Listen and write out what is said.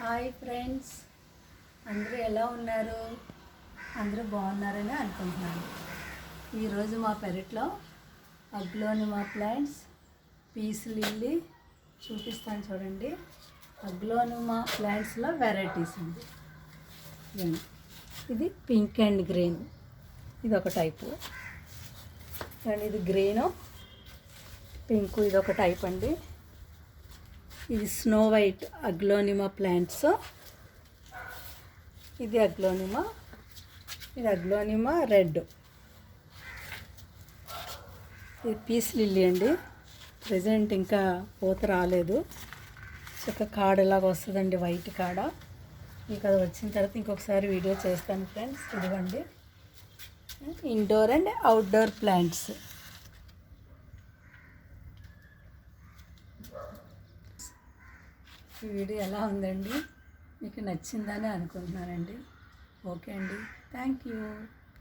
Hi friends, అందరూ ఎలా ఉన్నారు? అందరూ బాగున్నారని అనుకుంటున్నాను. ఈరోజు మా పెరట్లో అగ్లోనిమా ప్లాంట్స్, పీస్ లిల్లీ చూపిస్తాను చూడండి. అగ్లోనిమా ప్లాంట్స్లో వెరైటీస్ ఉంది. ఇది పింక్ అండ్ గ్రీన్, ఇది ఒక టైపు అండ్ ఇది గ్రీను పింక్, ఇది ఒక టైప్ అండి. ఇది స్నో వైట్ అగ్లోనిమా ప్లాంట్స్, ఇది అగ్లోనిమా, ఇది అగ్లోనిమా రెడ్, ఇది పీస్ లిల్లీ అండి. ప్రజెంట్ ఇంకా పూత రాలేదు, చక్క కాడలాగా వస్తుందండి, వైట్ కాడ. మీకు అది వచ్చిన తర్వాత ఇంకొకసారి వీడియో చేస్తాను ఫ్రెండ్స్. ఇదిగోండి ఇండోర్ అండ్ అవుట్డోర్ ప్లాంట్స్. ఈ వీడియో ఎలా ఉందండి? మీకు నచ్చిందని అనుకుంటున్నానండి. ఓకే అండి, థ్యాంక్ యూ.